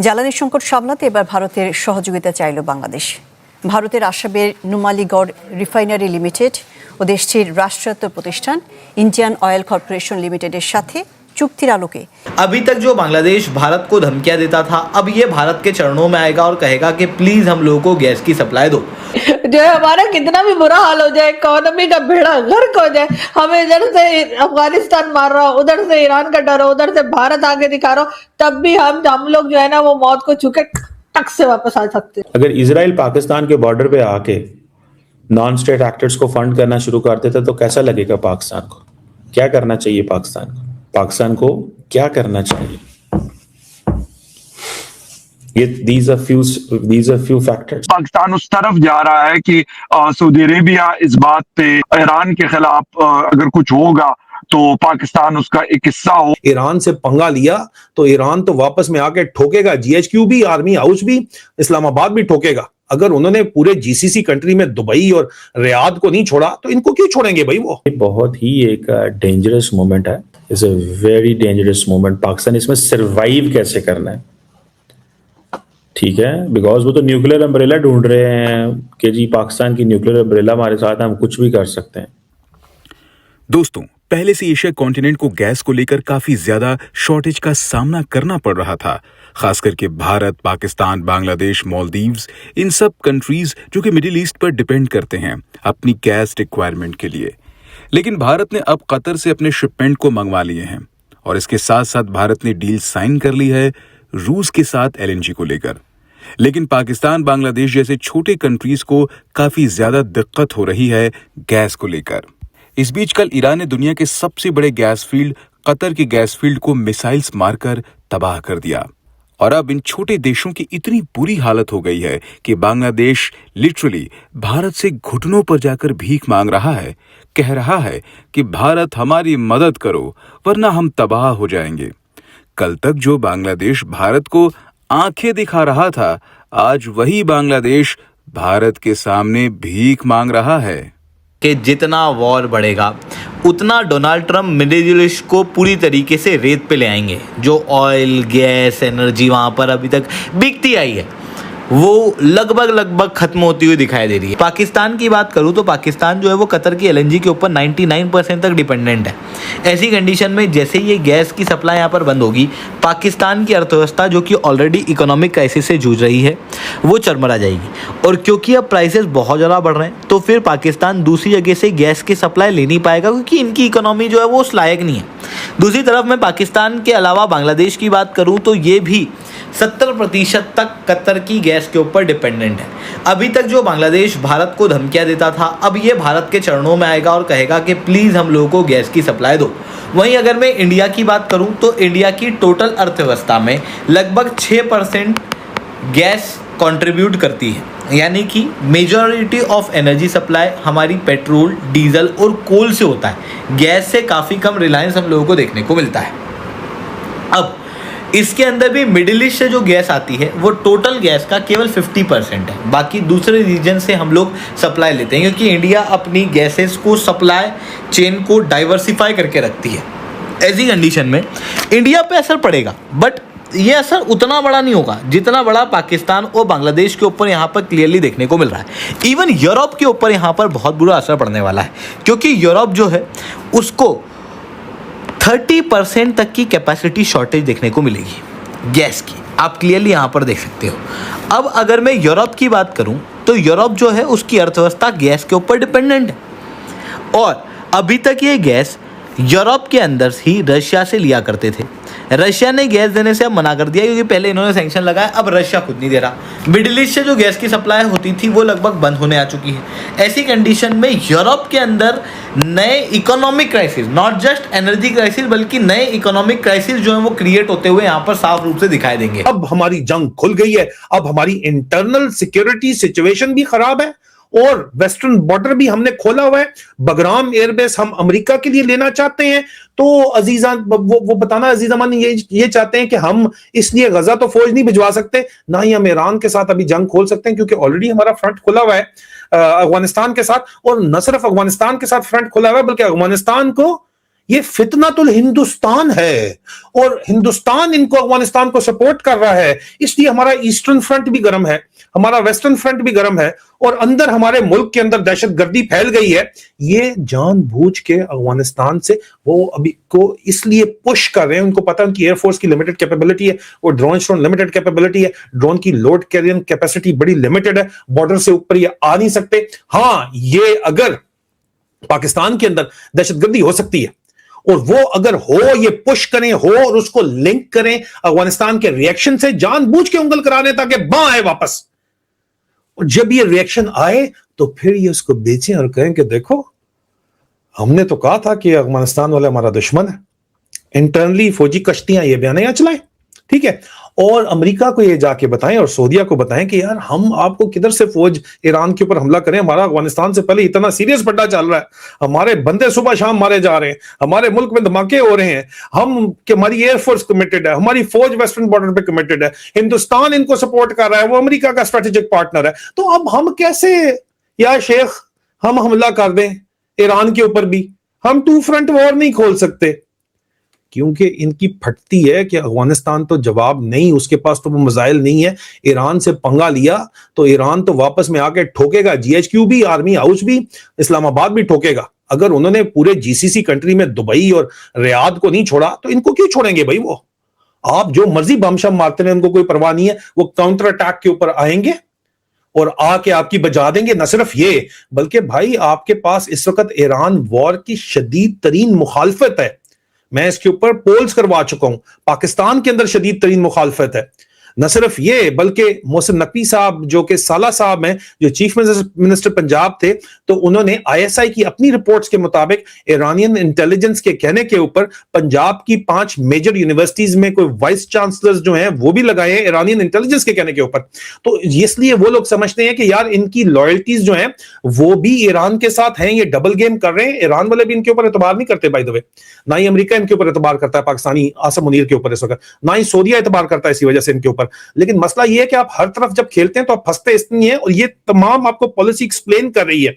জ্বালানি সংকট সামলাতে এবার ভারতের সহযোগিতা চাইল বাংলাদেশ। ভারতের আসামের নুমালীগড় রিফাইনারি লিমিটেড ও দেশটির রাষ্ট্রায়ত্ত প্রতিষ্ঠান ইন্ডিয়ান অয়েল কর্পোরেশন লিমিটেডের সাথে চুক্তির আলোকে अभी तक जो बांग्लादेश भारत को धमकियां देता था, अब ये भारत के चरणों में आएगा और कहेगा कि प्लीज हम लोगों को गैस की सप्लाई दो। जो है हमारा कितना भी बुरा हाल हो जाए, इकोनॉमी का बेड़ा गर्क हो जाए, हमें इधर से अफगानिस्तान मार रहा हो, उधर से ईरान का डर हो, उधर से भारत आगे दिखा रहा हो, तब भी हम लोग जो है ना वो मौत को छूके टक से वापस आ सकते हैं। अगर इजराइल पाकिस्तान के बॉर्डर पे आके नॉन स्टेट एक्टर्स को फंड करना शुरू कर देता तो कैसा लगेगा पाकिस्तान को? क्या करना चाहिए पाकिस्तान को क्या करना चाहिए? ये these are few factors. Pakistan उस तरफ जा रहा है कि सऊदी अरेबिया इस बात पे ईरान के खिलाफ अगर कुछ होगा तो पाकिस्तान उसका एक हिस्सा हो। ईरान से पंगा लिया तो ईरान तो वापस में आके ठोकेगा, जीएचक्यू भी, आर्मी हाउस भी, इस्लामाबाद भी ठोकेगा। अगर उन्होंने पूरे जीसीसी कंट्री में दुबई और रियाद को नहीं छोड़ा तो इनको क्यों छोड़ेंगे भाई? वो बहुत ही एक डेंजरस मोमेंट है, it's a very dangerous moment. Pakistan इसमें सरवाइव कैसे करना है, ठीक है, बिकॉज वो तो न्यूक्लियर अम्ब्रेला ढूंढ रहे हैं कि जी पाकिस्तान की न्यूक्लियर अम्ब्रेला हमारे साथ हम कुछ भी कर सकते हैं। दोस्तों, पहले से एशिया कॉन्टिनेंट को गैस को लेकर काफी ज्यादा शॉर्टेज का सामना करना पड़ रहा था, खास करके भारत, पाकिस्तान, बांग्लादेश, मालदीव्स, इन सब कंट्रीज जो कि मिडिल ईस्ट पर डिपेंड करते हैं अपनी गैस रिक्वायरमेंट के लिए। लेकिन भारत ने अब कतर से अपने शिपमेंट को मंगवा लिए हैं और इसके साथ साथ भारत ने डील साइन कर ली है रूस के साथ एलएनजी को लेकर। लेकिन पाकिस्तान, बांग्लादेश जैसे छोटे कंट्रीज को काफी ज्यादा दिक्कत हो रही है गैस को लेकर। इस बीच कल ईरान ने दुनिया के सबसे बड़े गैस फील्ड कतर के गैस फील्ड को मिसाइल्स मारकर तबाह कर दिया और अब इन छोटे देशों की इतनी बुरी हालत हो गई है कि बांग्लादेश लिटरली भारत से घुटनों पर जाकर भीख मांग रहा है, कह रहा है कि भारत हमारी मदद करो वरना हम तबाह हो जाएंगे। कल तक जो बांग्लादेश भारत को आंखें दिखा रहा था, आज वही बांग्लादेश भारत के सामने भीख मांग रहा है कि जितना वॉर बढ़ेगा उतना डोनाल्ड ट्रंप मिडिल ईस्ट को पूरी तरीके से रेत पे ले आएंगे। जो ऑयल, गैस, एनर्जी वहाँ पर अभी तक बिकती आई है वो लगभग खत्म होती हुई दिखाई दे रही है। पाकिस्तान की बात करूँ तो पाकिस्तान जो है वो कतर की एलएनजी के ऊपर 99% तक डिपेंडेंट है। ऐसी कंडीशन में जैसे ये गैस की सप्लाई यहाँ पर बंद होगी, पाकिस्तान की अर्थव्यवस्था जो कि ऑलरेडी इकोनॉमिक क्राइसिस से जूझ रही है वो चरमरा जाएगी। और क्योंकि अब प्राइसेस बहुत ज़्यादा बढ़ रहे हैं तो फिर पाकिस्तान दूसरी जगह से गैस की सप्लाई ले नहीं पाएगा क्योंकि इनकी इकोनॉमी जो है वो उस लायक नहीं है। दूसरी तरफ मैं पाकिस्तान के अलावा बांग्लादेश की बात करूँ तो ये भी 70% तक कतर की गैस के ऊपर डिपेंडेंट है। अभी तक जो बांग्लादेश भारत को धमकियां देता था, अब ये भारत के चरणों में आएगा और कहेगा कि प्लीज़ हम लोगों को गैस की सप्लाई दो। वहीं अगर मैं इंडिया की बात करूं तो इंडिया की टोटल अर्थव्यवस्था में लगभग 6% गैस कंट्रीब्यूट करती है, यानी कि मेजॉरिटी ऑफ एनर्जी सप्लाई हमारी पेट्रोल, डीजल और कोल से होता है। गैस से काफ़ी कम रिलायंस हम लोगों को देखने को मिलता है। अब इसके अंदर भी मिडिल ईस्ट से जो गैस आती है वो टोटल गैस का केवल 50% है, बाकी दूसरे रीजन से हम लोग सप्लाई लेते हैं क्योंकि इंडिया अपनी गैसेस को सप्लाई चेन को डाइवर्सिफाई करके रखती है। ऐसी कंडीशन में इंडिया पे असर पड़ेगा, बट ये असर उतना बड़ा नहीं होगा जितना बड़ा पाकिस्तान और बांग्लादेश के ऊपर यहाँ पर क्लियरली देखने को मिल रहा है। इवन यूरोप के ऊपर यहाँ पर बहुत बुरा असर पड़ने वाला है क्योंकि यूरोप जो है उसको 30% तक की कैपेसिटी शॉर्टेज देखने को मिलेगी गैस की। आप क्लियरली यहाँ पर देख सकते हो। अब अगर मैं यूरोप की बात करूँ तो यूरोप जो है उसकी अर्थव्यवस्था गैस के ऊपर डिपेंडेंट है और अभी तक ये गैस यूरोप के अंदर ही रशिया से लिया करते थे। रशिया ने गैस देने से अब मना कर दिया क्योंकि पहले इन्होंने सैंक्शन लगाया, अब रशिया खुद नहीं दे रहा। मिडिल ईस्ट से जो गैस की सप्लाई होती थी वो लगभग बंद होने आ चुकी है। ऐसी कंडीशन में यूरोप के अंदर नए economic crisis, not just energy crisis बल्कि नए इकोनॉमिक क्राइसिस जो है वो क्रिएट होते हुए यहाँ पर साफ रूप से दिखाई देंगे। अब हमारी जंग खुल गई है, अब हमारी इंटरनल सिक्योरिटी सिचुएशन भी खराब है और वेस्टर्न बॉर्डर भी हमने खोला हुआ है। बगराम एयरबेस हम अमेरिका के लिए लेना चाहते हैं तो अजीजा वो बताना अजीजमान ये चाहते हैं कि हम इसलिए गजा तो फौज नहीं भिजवा सकते, ना ही हम ईरान के साथ अभी जंग खोल सकते हैं क्योंकि ऑलरेडी हमारा फ्रंट खुला हुआ है अफगानिस्तान के साथ। और न सिर्फ अफगानिस्तान के साथ फ्रंट खुला हुआ है बल्कि अफगानिस्तान को ये फितनातुल हिंदुस्तान है और हिंदुस्तान इनको अफगानिस्तान को सपोर्ट कर रहा है, इसलिए हमारा ईस्टर्न फ्रंट भी गर्म है, हमारा वेस्टर्न फ्रंट भी गर्म है और अंदर हमारे मुल्क के अंदर दहशतगर्दी फैल गई है। ये जानबूझ के अफगानिस्तान से वो अभी को इसलिए पुश कर रहे हैं, उनको पता है उनकी एयरफोर्स की लिमिटेड कैपेबिलिटी है, वो ड्रोन स्टोन लिमिटेड कैपेबिलिटी है, ड्रोन की लोड कैरियर कैपेसिटी बड़ी लिमिटेड है, बॉर्डर से ऊपर ये आ नहीं सकते। हाँ, ये अगर पाकिस्तान के अंदर दहशतगर्दी हो सकती है और वो अगर हो ये पुश करें हो और उसको लिंक करें अफगानिस्तान के रिएक्शन से, जानबूझ के उंगल कराने ताकि बां आए वापस। और जब ये रिएक्शन आए तो फिर ये उसको बेचें और कहें कि देखो हमने तो कहा था कि अफगानिस्तान वाला हमारा दुश्मन है, इंटरनली फौजी कश्तियां ये बयानियां चलाएं, ठीक है, और अमेरिका को ये जाके बताएं और सऊदीया को बताएं कि यार हम आपको किधर से फौज ईरान के ऊपर हमला करें, हमारा अफगानिस्तान से पहले इतना सीरियस पड्डा चल रहा है, हमारे बंदे सुबह शाम मारे जा रहे हैं, हमारे मुल्क में धमाके हो रहे हैं, हम कि हमारी एयरफोर्स कमिटेड है, हमारी फौज वेस्टर्न बॉर्डर पे कमिटेड है, हिंदुस्तान इनको सपोर्ट कर रहा है, वो अमेरिका का स्ट्रेटेजिक पार्टनर है, तो अब हम कैसे या शेख हम हमला कर दें ईरान के ऊपर भी? हम टू फ्रंट वॉर नहीं खोल सकते क्योंकि इनकी फटती है कि अफगानिस्तान तो जवाब नहीं, उसके पास तो वो मिसाइल नहीं है, ईरान से पंगा लिया तो ईरान तो वापस में आके ठोकेगा, जीएचक्यू भी, आर्मी हाउस भी, इस्लामाबाद भी ठोकेगा। अगर उन्होंने पूरे जीसीसी कंट्री में दुबई और रियाद को नहीं छोड़ा तो इनको क्यों छोड़ेंगे भाई? वो आप जो मर्जी बमशम मारते हैं उनको कोई परवाह नहीं है, वो काउंटर अटैक के ऊपर आएंगे और आके आपकी बजा देंगे। न सिर्फ ये बल्कि भाई आपके पास इस वक्त ईरान वॉर की शदीद तरीन मुखालफत है, मैं इसके ऊपर पोल्स करवा चुका हूं, पाकिस्तान के अंदर शदीद तरीन मुखालफत है। न सिर्फ ये बल्कि मोहसिन नकवी साहब जो कि साला साहब हैं, जो चीफ मिनिस्टर पंजाब थे, तो उन्होंने आईएसआई की अपनी रिपोर्ट्स के मुताबिक ईरानियन इंटेलिजेंस के कहने के ऊपर पंजाब की 5 मेजर यूनिवर्सिटीज में कोई वाइस चांसलर्स जो हैं वो भी लगाए हैं ईरानियन इंटेलिजेंस के कहने के ऊपर। तो इसलिए वो लोग समझते हैं कि यार इनकी लॉयल्टीज जो हैं वो भी ईरान के साथ हैं, ये डबल गेम कर रहे हैं। ईरान वाले भी इनके ऊपर एतबार नहीं करते बाय द वे, ना ही अमेरिका इनके ऊपर एतबार करता है पाकिस्तानी आसम मुनीर के ऊपर इस वक्त, ना ही सऊदीया एतबार करता है इसी वजह से इनके ऊपर। लेकिन मसला यह है कि आप हर तरफ जब खेलते हैं तो आप फंसते इसलिए हैं, और ये तमाम आपको पॉलिसी एक्सप्लेन कर रही है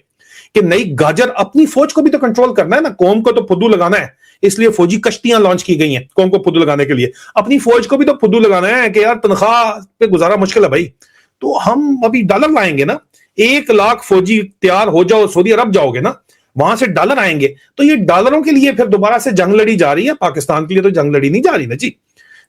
कि नई गाजर अपनी फौज को भी तो कंट्रोल करना है ना, कौम को तो फुद्दू लगाना है, इसलिए फौजी कश्तियां लॉन्च की गई हैं कौम को फुद्दू लगाने के लिए। अपनी फौज को भी तो फुद्दू लगाना है कि यार तनख्वाह पे गुजारा मुश्किल है भाई, तो हम अभी डॉलर लाएंगे ना, 1 लाख फौजी तैयार हो जाओ, सऊदी अरब जाओगे ना, वहां से डॉलर आएंगे, तो ये डॉलरों के लिए फिर दोबारा से जंग लड़ी जा रही है, पाकिस्तान के लिए तो जंग लड़ी नहीं जा रही ना जी।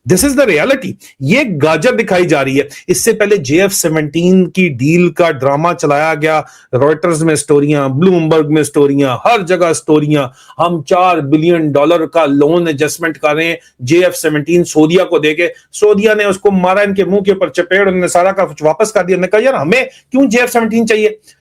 दिस इज द रियलिटी, ये गाजर दिखाई जा रही है। इससे पहले JF-17 की डील का ड्रामा चलाया गया, रॉयटर्स में स्टोरियां, ब्लूमबर्ग में स्टोरियां, हर जगह स्टोरियां, हम $4 बिलियन का लोन एडजस्टमेंट कर रहे हैं JF-17 सऊदीया को देके। सऊदीया ने उसको मारा इनके मुंह के ऊपर चपेड़, उन्होंने सारा का वापस कर दिया, उन्होंने कहा यार हमें क्यों JF-17 चाहिए,